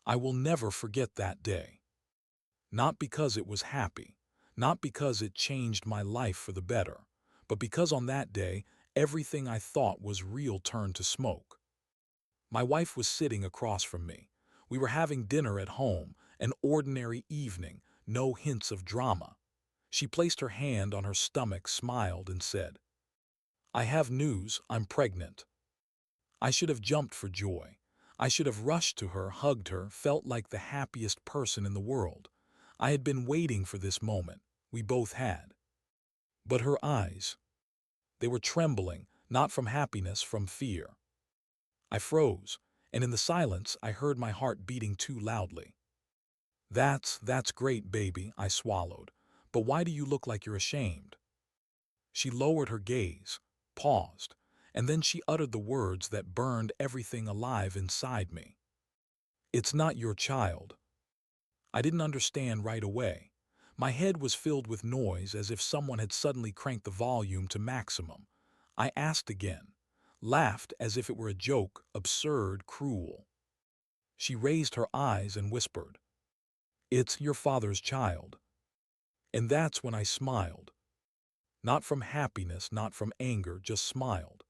I will never forget that day. Not because it was happy, not because it changed my life for the better, but because on that day, everything I thought was real turned to smoke. My wife was sitting across from me. We were having dinner at home, an ordinary evening, no hints of drama. She placed her hand on her stomach, smiled, and said, "I have news, I'm pregnant." I should have jumped for joy. I should have rushed to her, hugged her, felt like the happiest person in the world. I had been waiting for this moment. We both had. But her eyes, they were trembling, not from happiness, from fear. I froze, and in the silence I heard my heart beating too loudly. That's great, baby," I swallowed. "But why do you look like you're ashamed?" She lowered her gaze, paused, and then she uttered the words that burned everything alive inside me. "It's not your child." I didn't understand right away. My head was filled with noise as if someone had suddenly cranked the volume to maximum. I asked again, laughed as if it were a joke, absurd, cruel. She raised her eyes and whispered, "It's your father's child." And that's when I smiled. Not from happiness, not from anger, just smiled.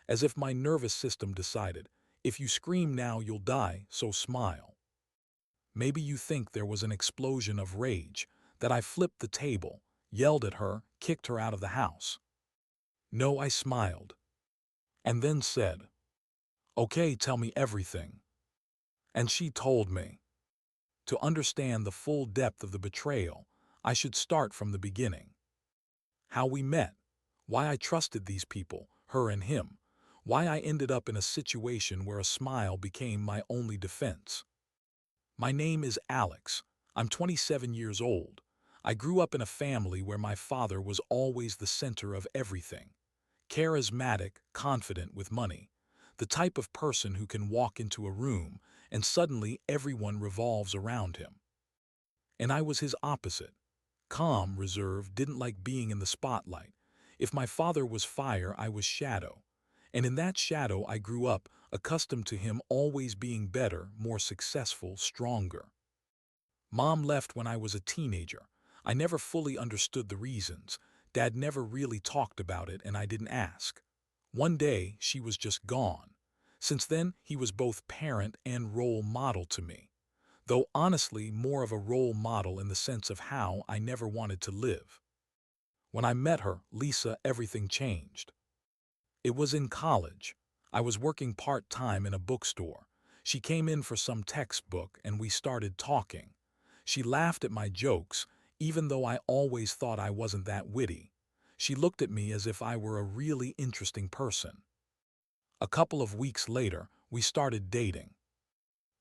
As if my nervous system decided, if you scream now you'll die, so smile. Maybe you think there was an explosion of rage, that I flipped the table, yelled at her, kicked her out of the house. No, I smiled. And then said, "Okay, tell me everything." And she told me. To understand the full depth of the betrayal, I should start from the beginning. How we met, why I trusted these people, her and him, why I ended up in a situation where a smile became my only defense. My name is Alex. I'm 27 years old. I grew up in a family where my father was always the center of everything. Charismatic, confident, with money. The type of person who can walk into a room and suddenly everyone revolves around him. And I was his opposite. Calm, reserved, didn't like being in the spotlight. If my father was fire, I was shadow. And in that shadow I grew up, accustomed to him always being better, more successful, stronger. Mom left when I was a teenager. I never fully understood the reasons. Dad never really talked about it, and I didn't ask. One day, she was just gone. Since then, he was both parent and role model to me. Though honestly, more of a role model in the sense of how I never wanted to live. When I met her, Lisa, everything changed. It was in college. I was working part-time in a bookstore. She came in for some textbook and we started talking. She laughed at my jokes, even though I always thought I wasn't that witty. She looked at me as if I were a really interesting person. A couple of weeks later, we started dating.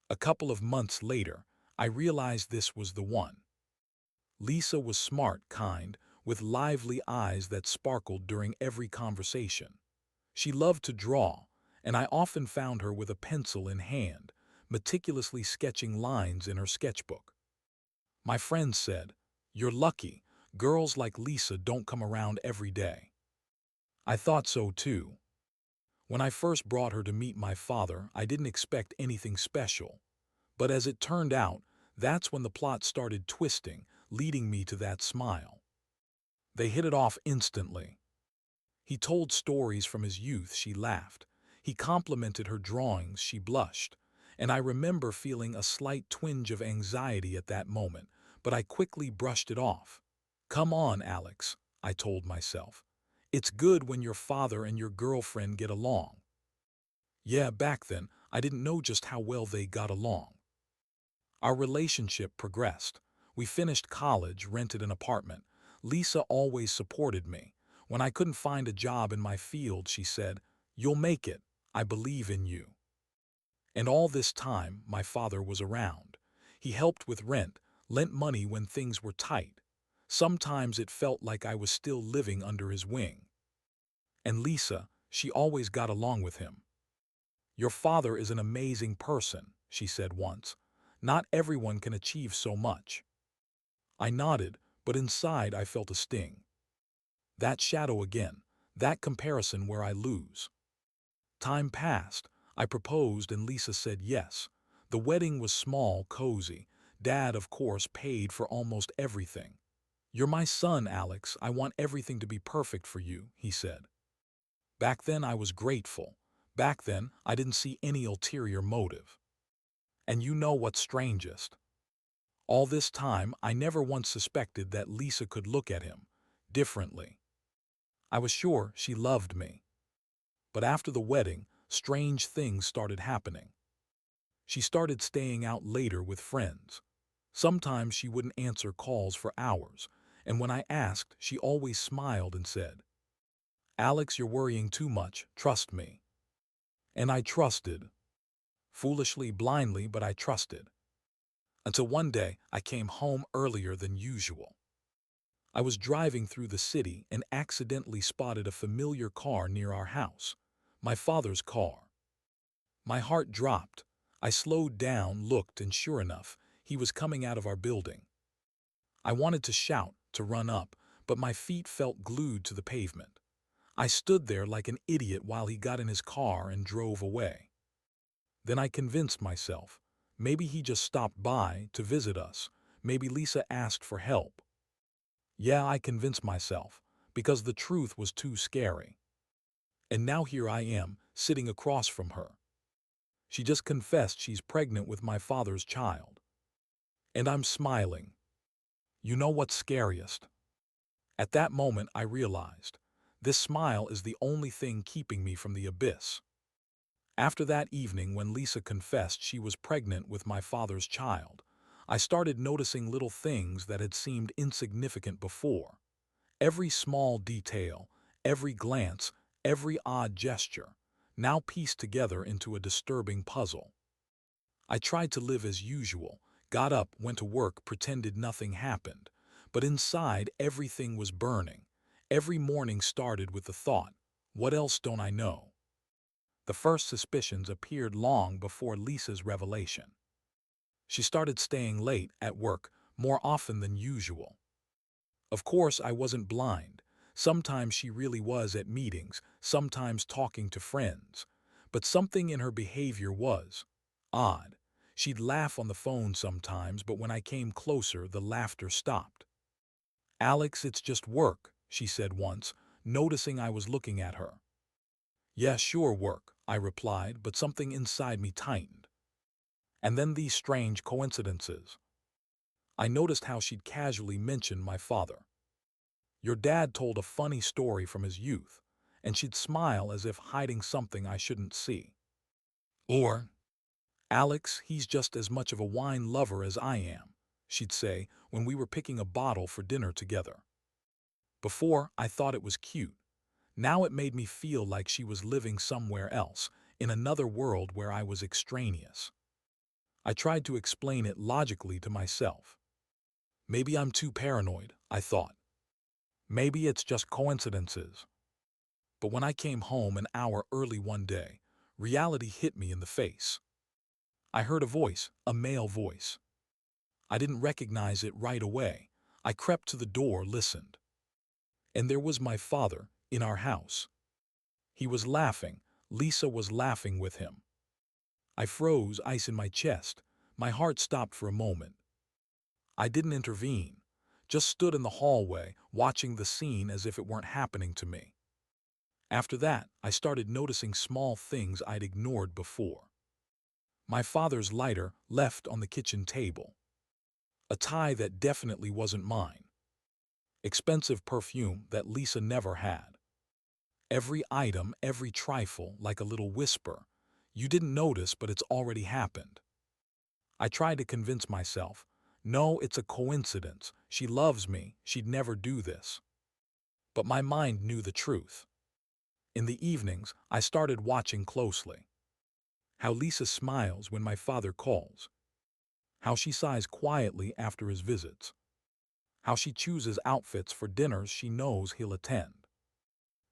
A couple of months later, I realized this was the one. Lisa was smart, kind, with lively eyes that sparkled during every conversation. She loved to draw, and I often found her with a pencil in hand, meticulously sketching lines in her sketchbook. My friends said, "You're lucky. Girls like Lisa don't come around every day." I thought so too. When I first brought her to meet my father, I didn't expect anything special. But as it turned out, that's when the plot started twisting, leading me to that smile. They hit it off instantly. He told stories from his youth, she laughed. He complimented her drawings, she blushed. And I remember feeling a slight twinge of anxiety at that moment, but I quickly brushed it off. "Come on, Alex," I told myself. "It's good when your father and your girlfriend get along." Yeah, back then, I didn't know just how well they got along. Our relationship progressed. We finished college, rented an apartment. Lisa always supported me. When I couldn't find a job in my field, she said, "You'll make it. I believe in you." And all this time, my father was around. He helped with rent, lent money when things were tight. Sometimes it felt like I was still living under his wing. And Lisa, she always got along with him. "Your father is an amazing person," she said once. "Not everyone can achieve so much." I nodded, but inside I felt a sting. That shadow again, that comparison where I lose. Time passed. I proposed and Lisa said yes. The wedding was small, cozy. Dad, of course, paid for almost everything. "You're my son, Alex. I want everything to be perfect for you," he said. Back then, I was grateful. Back then, I didn't see any ulterior motive. And you know what's strangest? All this time, I never once suspected that Lisa could look at him differently. I was sure she loved me. But after the wedding, strange things started happening. She started staying out later with friends. Sometimes she wouldn't answer calls for hours, and when I asked, she always smiled and said, "Alex, you're worrying too much, trust me." And I trusted. Foolishly, blindly, but I trusted. Until one day, I came home earlier than usual. I was driving through the city and accidentally spotted a familiar car near our house. My father's car. My heart dropped. I slowed down, looked, and sure enough, he was coming out of our building. I wanted to shout, to run up, but my feet felt glued to the pavement. I stood there like an idiot while he got in his car and drove away. Then I convinced myself, maybe he just stopped by to visit us. Maybe Lisa asked for help. Yeah, I convinced myself, because the truth was too scary. And now here I am, sitting across from her. She just confessed she's pregnant with my father's child. And I'm smiling. You know what's scariest? At that moment, I realized, this smile is the only thing keeping me from the abyss. After that evening when Lisa confessed she was pregnant with my father's child, I started noticing little things that had seemed insignificant before. Every small detail, every glance, every odd gesture, now pieced together into a disturbing puzzle. I tried to live as usual, got up, went to work, pretended nothing happened. But inside, everything was burning. Every morning started with the thought, what else don't I know? The first suspicions appeared long before Lisa's revelation. She started staying late at work, more often than usual. Of course, I wasn't blind. Sometimes she really was at meetings, sometimes talking to friends. But something in her behavior was odd. She'd laugh on the phone sometimes, but when I came closer, the laughter stopped. "Alex, it's just work," she said once, noticing I was looking at her. "Yeah, sure, work," I replied, but something inside me tightened. And then these strange coincidences. I noticed how she'd casually mentioned my father. "Your dad told a funny story from his youth," and she'd smile as if hiding something I shouldn't see. Or, "Alex, he's just as much of a wine lover as I am," she'd say when we were picking a bottle for dinner together. Before, I thought it was cute. Now it made me feel like she was living somewhere else, in another world where I was extraneous. I tried to explain it logically to myself. Maybe I'm too paranoid, I thought. Maybe it's just coincidences. But when I came home an hour early one day, reality hit me in the face. I heard a voice, a male voice. I didn't recognize it right away. I crept to the door, listened. And there was my father, in our house. He was laughing. Lisa was laughing with him. I froze, ice in my chest. My heart stopped for a moment. I didn't intervene, just stood in the hallway, watching the scene as if it weren't happening to me. After that, I started noticing small things I'd ignored before. My father's lighter left on the kitchen table. A tie that definitely wasn't mine. Expensive perfume that Lisa never had. Every item, every trifle, like a little whisper. You didn't notice, but it's already happened. I tried to convince myself, no, it's a coincidence. She loves me. She'd never do this. But my mind knew the truth. In the evenings, I started watching closely. How Lisa smiles when my father calls. How she sighs quietly after his visits. How she chooses outfits for dinners she knows he'll attend.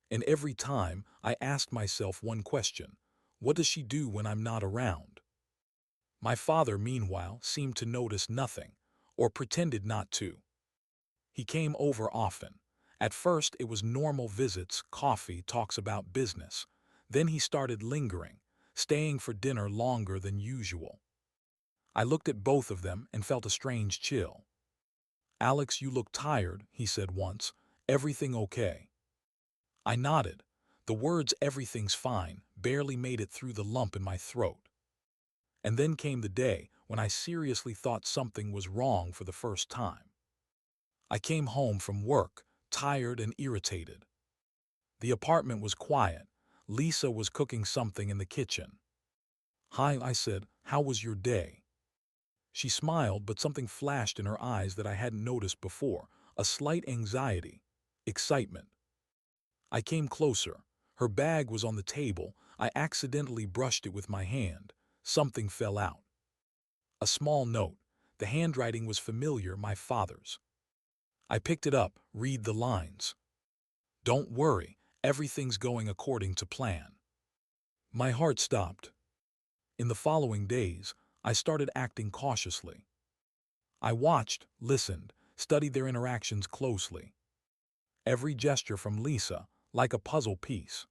And every time, I asked myself one question. What does she do when I'm not around? My father, meanwhile, seemed to notice nothing, or pretended not to. He came over often. At first, it was normal visits, coffee, talks about business. Then he started lingering, staying for dinner longer than usual. I looked at both of them and felt a strange chill. "Alex, you look tired," he said once. "Everything okay?" I nodded. The words "everything's fine" barely made it through the lump in my throat. And then came the day when I seriously thought something was wrong for the first time. I came home from work, tired and irritated. The apartment was quiet. Lisa was cooking something in the kitchen. "Hi," I said. "How was your day?" She smiled, but something flashed in her eyes that I hadn't noticed before, a slight anxiety, excitement. I came closer. Her bag was on the table. I accidentally brushed it with my hand. Something fell out. A small note. The handwriting was familiar, my father's. I picked it up, read the lines. "Don't worry, everything's going according to plan." My heart stopped. In the following days, I started acting cautiously. I watched, listened, studied their interactions closely. Every gesture from Lisa, like a puzzle piece.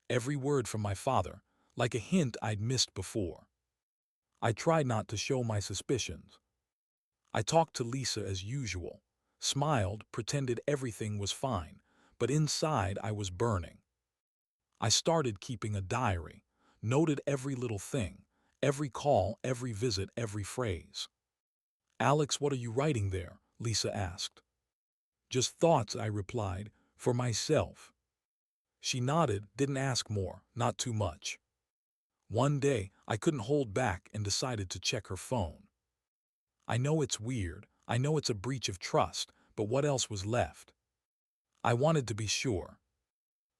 Every word from my father, like a hint I'd missed before. I tried not to show my suspicions. I talked to Lisa as usual, smiled, pretended everything was fine, but inside I was burning. I started keeping a diary, noted every little thing, every call, every visit, every phrase. "Alex, what are you writing there?" Lisa asked. "Just thoughts," I replied, "for myself." She nodded, didn't ask more, not too much. One day, I couldn't hold back and decided to check her phone. I know it's weird, I know it's a breach of trust, but what else was left? I wanted to be sure.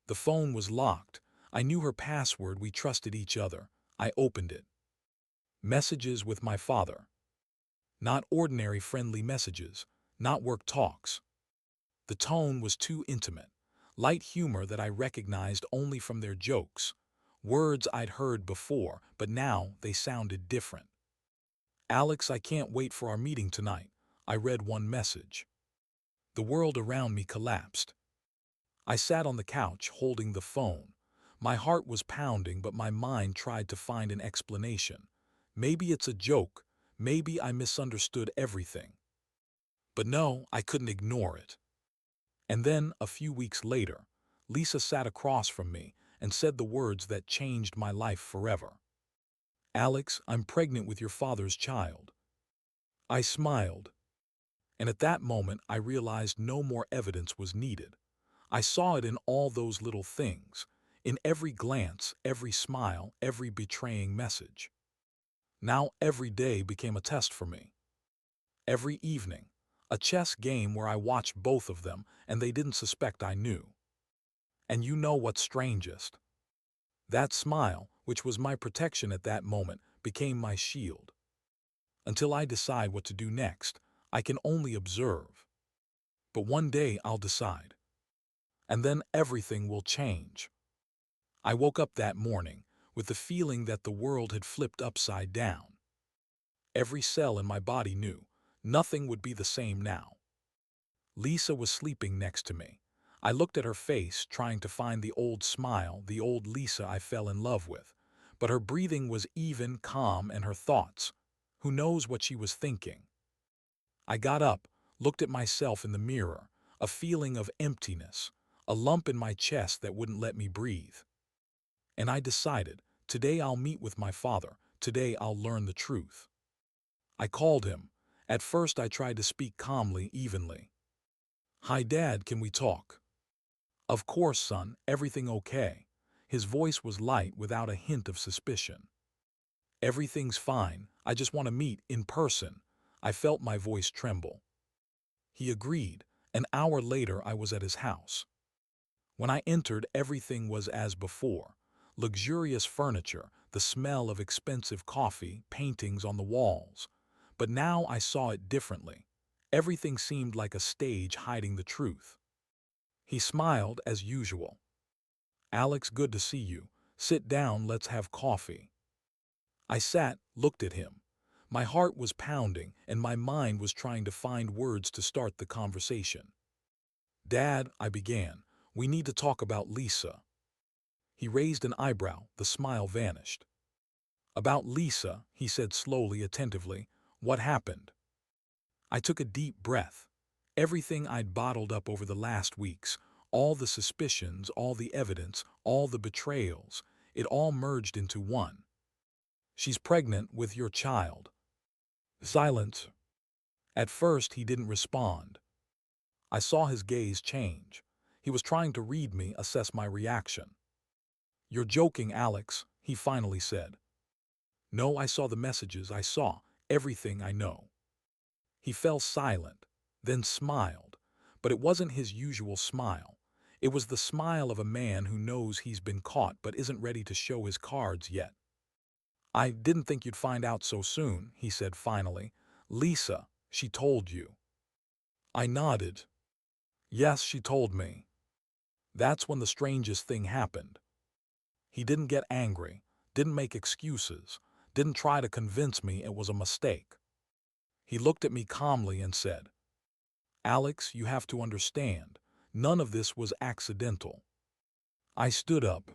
The phone was locked. I knew her password, we trusted each other. I opened it. Messages with my father. Not ordinary friendly messages, not work talks. The tone was too intimate. Light humor that I recognized only from their jokes. Words I'd heard before, but now they sounded different. "Alex, I can't wait for our meeting tonight," I read one message. The world around me collapsed. I sat on the couch holding the phone. My heart was pounding, but my mind tried to find an explanation. Maybe it's a joke. Maybe I misunderstood everything. But no, I couldn't ignore it. And then, a few weeks later, Lisa sat across from me and said the words that changed my life forever. "Alex, I'm pregnant with your father's child." I smiled. And at that moment, I realized no more evidence was needed. I saw it in all those little things, in every glance, every smile, every betraying message. Now every day became a test for me. Every evening, a chess game where I watched both of them and they didn't suspect I knew. And you know what's strangest? That smile, which was my protection at that moment, became my shield. Until I decide what to do next, I can only observe. But one day I'll decide. And then everything will change. I woke up that morning with the feeling that the world had flipped upside down. Every cell in my body knew nothing would be the same now. Lisa was sleeping next to me. I looked at her face, trying to find the old smile, the old Lisa I fell in love with. But her breathing was even, calm, and her thoughts. Who knows what she was thinking? I got up, looked at myself in the mirror, a feeling of emptiness, a lump in my chest that wouldn't let me breathe. And I decided, today I'll meet with my father, today I'll learn the truth. I called him. At first I tried to speak calmly, evenly. "Hi Dad, can we talk?" "Of course, son, everything okay?" His voice was light without a hint of suspicion. "Everything's fine, I just want to meet in person." I felt my voice tremble. He agreed. An hour later I was at his house. When I entered, everything was as before. Luxurious furniture, the smell of expensive coffee, paintings on the walls. But now I saw it differently. Everything seemed like a stage hiding the truth. He smiled as usual. "Alex, good to see you. Sit down, let's have coffee." I sat, looked at him. My heart was pounding and my mind was trying to find words to start the conversation. "Dad," I began, "we need to talk about Lisa." He raised an eyebrow, the smile vanished. About Lisa, he said slowly, attentively. What happened? I took a deep breath. Everything I'd bottled up over the last weeks, all the suspicions, all the evidence, all the betrayals, it all merged into one. She's pregnant with your child. Silence. At first, he didn't respond. I saw his gaze change. He was trying to read me, assess my reaction. You're joking, Alex, he finally said. No, I saw the messages. I saw everything I know. He fell silent, then smiled, but it wasn't his usual smile. It was the smile of a man who knows he's been caught but isn't ready to show his cards yet. I didn't think you'd find out so soon, he said finally. Lisa, she told you. I nodded. Yes, she told me. That's when the strangest thing happened. He didn't get angry, didn't make excuses, didn't try to convince me it was a mistake. He looked at me calmly and said, Alex, you have to understand, none of this was accidental. I stood up.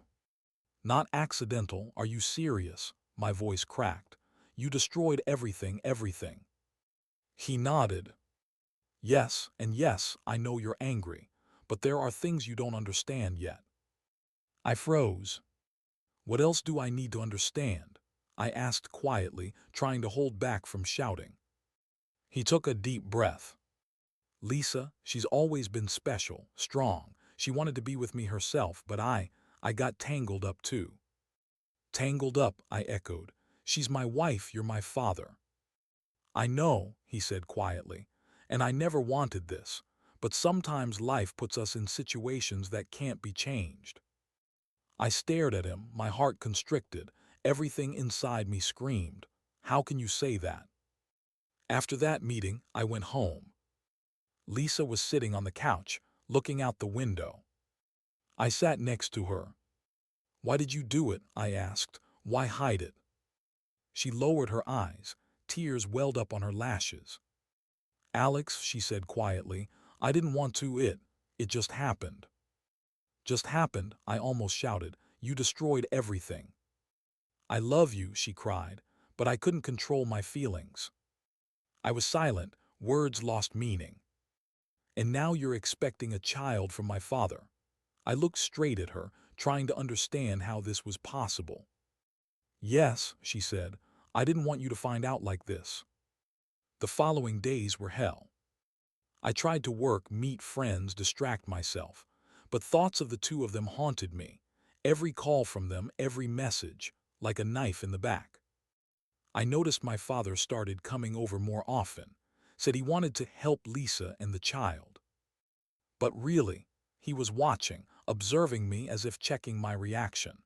Not accidental, are you serious? My voice cracked. You destroyed everything, everything. He nodded. Yes, and yes, I know you're angry, but there are things you don't understand yet. I froze. What else do I need to understand? I asked quietly, trying to hold back from shouting. He took a deep breath. Lisa, she's always been special, strong. She wanted to be with me herself, but I got tangled up too. Tangled up, I echoed. She's my wife, you're my father. I know, he said quietly, and I never wanted this, but sometimes life puts us in situations that can't be changed. I stared at him, my heart constricted. Everything inside me screamed, how can you say that? After that meeting, I went home. Lisa was sitting on the couch, looking out the window. I sat next to her. Why did you do it? I asked. Why hide it? She lowered her eyes. Tears welled up on her lashes. Alex, she said quietly, I didn't want to. It just happened. Just happened, I almost shouted. You destroyed everything. I love you, she cried, but I couldn't control my feelings. I was silent, words lost meaning. And now you're expecting a child from my father. I looked straight at her, trying to understand how this was possible. Yes, she said, I didn't want you to find out like this. The following days were hell. I tried to work, meet friends, distract myself, but thoughts of the two of them haunted me. Every call from them, every message, like a knife in the back. I noticed my father started coming over more often, said he wanted to help Lisa and the child. But really, he was watching, observing me as if checking my reaction.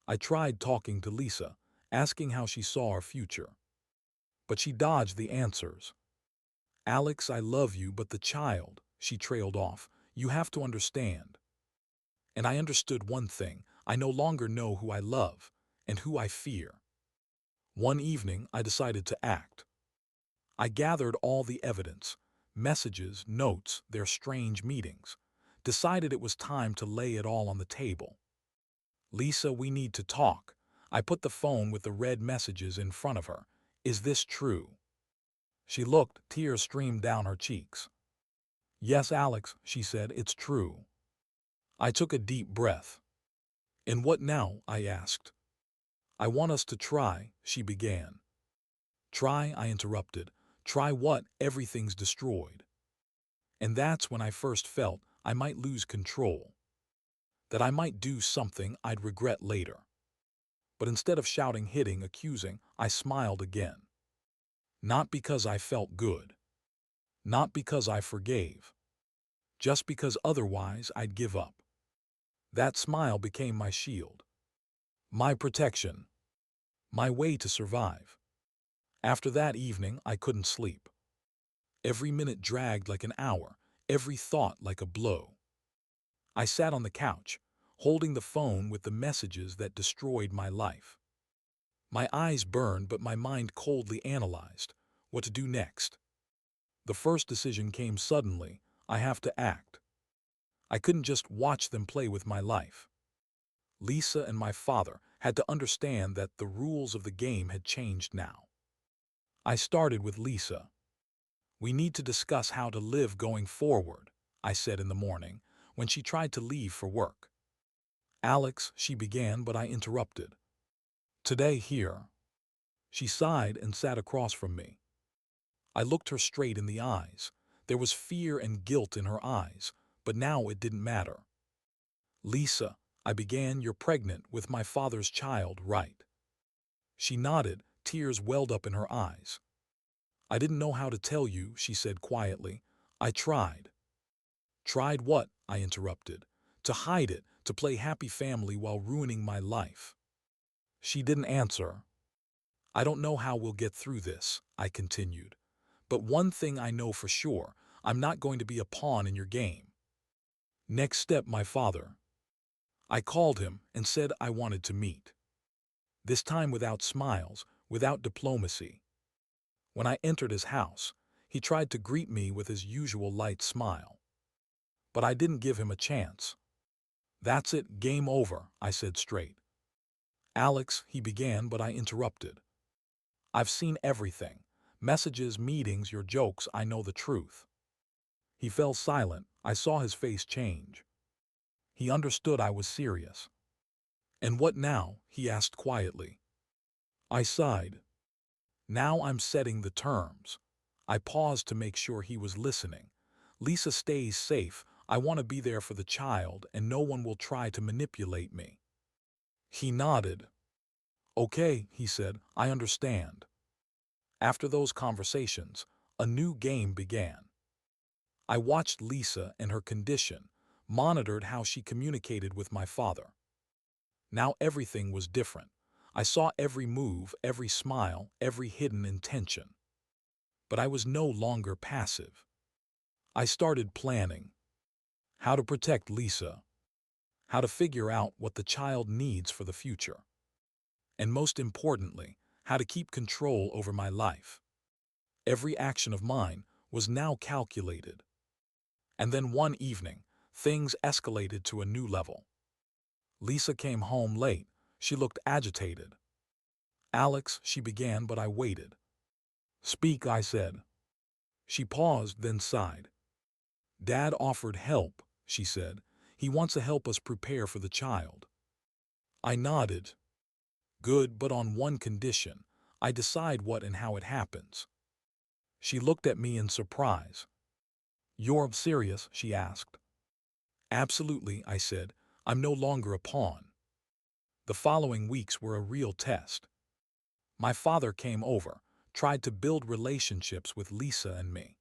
I tried talking to Lisa, asking how she saw our future. But she dodged the answers. Alex, I love you, but the child, she trailed off. You have to understand. And I understood one thing. I no longer know who I love and who I fear. One evening, I decided to act. I gathered all the evidence, messages, notes, their strange meetings, decided it was time to lay it all on the table. Lisa, we need to talk. I put the phone with the read messages in front of her. Is this true? She looked, tears streamed down her cheeks. Yes, Alex, she said, it's true. I took a deep breath. And what now? I asked. I want us to try, she began. Try, I interrupted. Try what? Everything's destroyed. And that's when I first felt I might lose control. That I might do something I'd regret later. But instead of shouting, hitting, accusing, I smiled again. Not because I felt good. Not because I forgave. Just because otherwise I'd give up. That smile became my shield. My protection. My way to survive. After that evening, I couldn't sleep. Every minute dragged like an hour, every thought like a blow. I sat on the couch, holding the phone with the messages that destroyed my life. My eyes burned, but my mind coldly analyzed what to do next. The first decision came suddenly. I have to act. I couldn't just watch them play with my life. Lisa and my father had to understand that the rules of the game had changed now. I started with Lisa. "We need to discuss how to live going forward," I said in the morning, when she tried to leave for work. "Alex," she began, but I interrupted. "Today here." She sighed and sat across from me. I looked her straight in the eyes. There was fear and guilt in her eyes, but now it didn't matter. "Lisa," I began, "you're pregnant with my father's child, right?" She nodded, tears welled up in her eyes. "I didn't know how to tell you," she said quietly. "I tried." "Tried what?" I interrupted. "To hide it, to play happy family while ruining my life." She didn't answer. "I don't know how we'll get through this," I continued. "But one thing I know for sure, I'm not going to be a pawn in your game." Next step, my father. I called him and said I wanted to meet. This time without smiles, without diplomacy. When I entered his house, he tried to greet me with his usual light smile. But I didn't give him a chance. "That's it, game over," I said straight. "Alex," he began, but I interrupted. "I've seen everything. Messages, meetings, your jokes, I know the truth." He fell silent. I saw his face change. He understood I was serious. "And what now?" he asked quietly. I sighed. "Now I'm setting the terms." I paused to make sure he was listening. "Lisa stays safe. I want to be there for the child, and no one will try to manipulate me." He nodded. "Okay," he said, "I understand." After those conversations, a new game began. I watched Lisa and her condition, monitored how she communicated with my father. Now everything was different. I saw every move, every smile, every hidden intention. But I was no longer passive. I started planning. How to protect Lisa. How to figure out what the child needs for the future. And most importantly, how to keep control over my life. Every action of mine was now calculated. And then one evening, things escalated to a new level. Lisa came home late. She looked agitated. "Alex," she began, but I waited. "Speak," I said. She paused, then sighed. "Dad offered help," she said. "He wants to help us prepare for the child." I nodded. "Good, but on one condition. I decide what and how it happens." She looked at me in surprise. "You're serious?" she asked. "Absolutely," I said. "I'm no longer a pawn." The following weeks were a real test. My father came over, tried to build relationships with Lisa and me.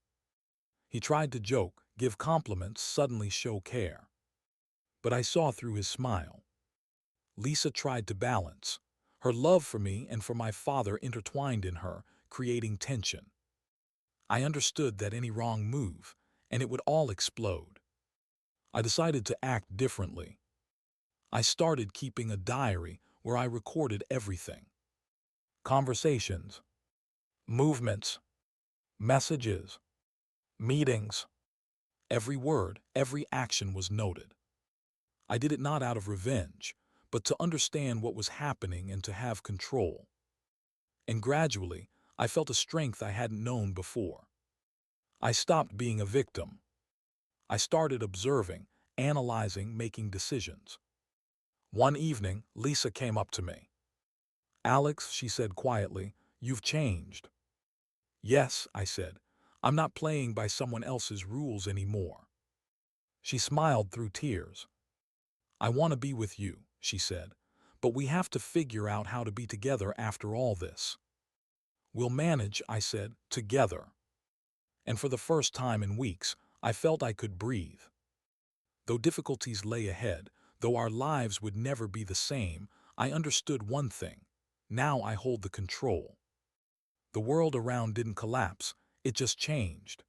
He tried to joke, give compliments, suddenly show care. But I saw through his smile. Lisa tried to balance. Her love for me and for my father intertwined in her, creating tension. I understood that any wrong move, and it would all explode. I decided to act differently. I started keeping a diary where I recorded everything. Conversations, movements, messages, meetings. Every word, every action was noted. I did it not out of revenge, but to understand what was happening and to have control. And gradually, I felt a strength I hadn't known before. I stopped being a victim. I started observing, analyzing, making decisions. One evening, Lisa came up to me. "Alex," she said quietly, "you've changed." "Yes," I said. "I'm not playing by someone else's rules anymore." She smiled through tears. "I want to be with you," she said, "but we have to figure out how to be together after all this." "We'll manage," I said, "together." And for the first time in weeks, I felt I could breathe. Though difficulties lay ahead, though our lives would never be the same, I understood one thing. Now I hold the control. The world around didn't collapse, it just changed.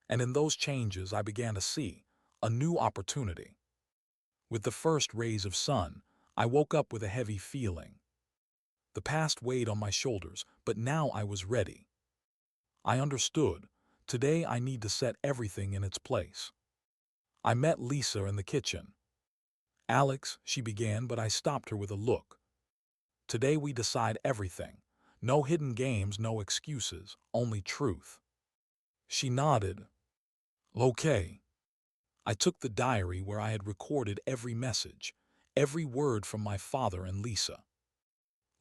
And in those changes I began to see a new opportunity. With the first rays of sun, I woke up with a heavy feeling. The past weighed on my shoulders, but now I was ready. I understood. Today I need to set everything in its place. I met Lisa in the kitchen. "Alex," she began, but I stopped her with a look. Today we decide everything. No hidden games, no excuses, only truth. She nodded. Okay. I took the diary where I had recorded every message, every word from my father and Lisa.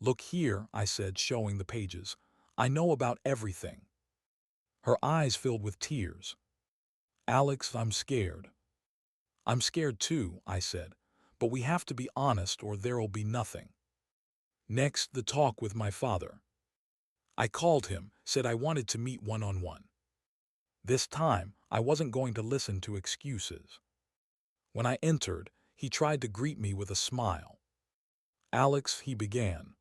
Look here, I said, showing the pages. I know about everything. Her eyes filled with tears. Alex, I'm scared. I'm scared too, I said, but we have to be honest or there'll be nothing. Next, the talk with my father. I called him, said I wanted to meet one-on-one. This time, I wasn't going to listen to excuses. When I entered, he tried to greet me with a smile. Alex, he began.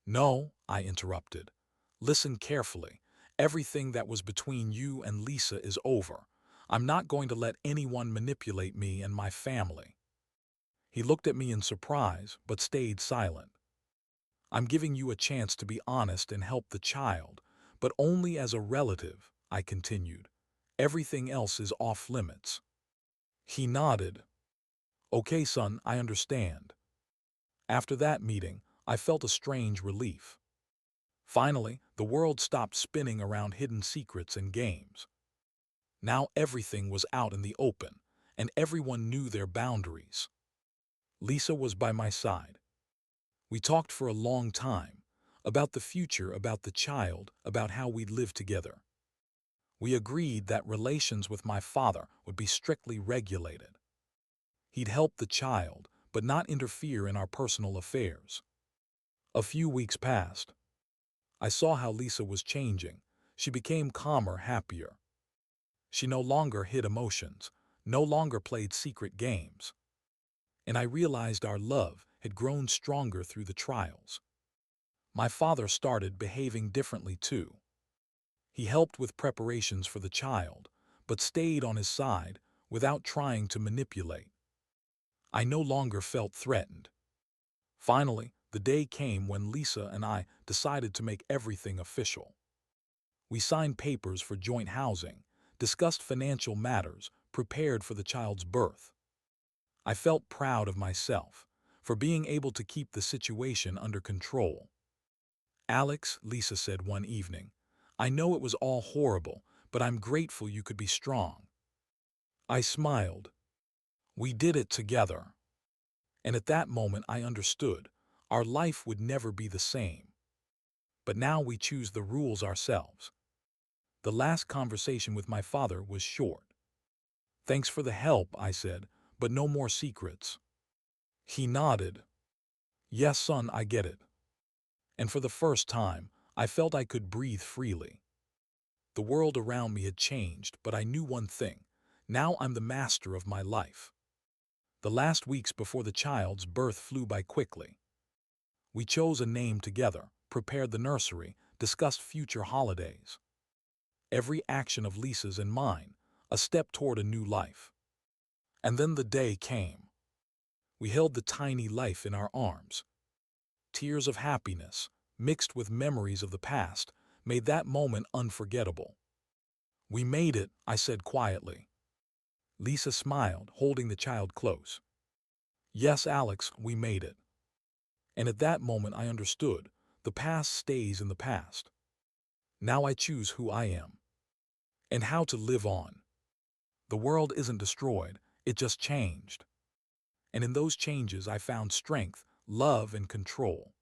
No, I interrupted. Listen carefully. Everything that was between you and Lisa is over. I'm not going to let anyone manipulate me and my family. He looked at me in surprise, but stayed silent. I'm giving you a chance to be honest and help the child, but only as a relative, I continued. Everything else is off limits. He nodded. Okay, son, I understand. After that meeting, I felt a strange relief. Finally, the world stopped spinning around hidden secrets and games. Now everything was out in the open, and everyone knew their boundaries. Lisa was by my side. We talked for a long time, about the future, about the child, about how we'd live together. We agreed that relations with my father would be strictly regulated. He'd help the child, but not interfere in our personal affairs. A few weeks passed. I saw how Lisa was changing. She became calmer, happier. She no longer hid emotions, no longer played secret games. And I realized our love had grown stronger through the trials. My father started behaving differently too. He helped with preparations for the child, but stayed on his side without trying to manipulate. I no longer felt threatened. Finally, the day came when Lisa and I decided to make everything official. We signed papers for joint housing, discussed financial matters, prepared for the child's birth. I felt proud of myself for being able to keep the situation under control. Alex, Lisa said one evening, I know it was all horrible, but I'm grateful you could be strong. I smiled. We did it together. And at that moment I understood our life would never be the same. But now we choose the rules ourselves. The last conversation with my father was short. Thanks for the help, I said, but no more secrets. He nodded. Yes, son, I get it. And for the first time, I felt I could breathe freely. The world around me had changed, but I knew one thing. Now I'm the master of my life. The last weeks before the child's birth flew by quickly. We chose a name together, prepared the nursery, discussed future holidays. Every action of Lisa's and mine, a step toward a new life. And then the day came. We held the tiny life in our arms. Tears of happiness, mixed with memories of the past, made that moment unforgettable. We made it, I said quietly. Lisa smiled, holding the child close. Yes, Alex, we made it. And at that moment I understood, the past stays in the past. Now I choose who I am and how to live on. The world isn't destroyed, it just changed. And in those changes I found strength, love, and control.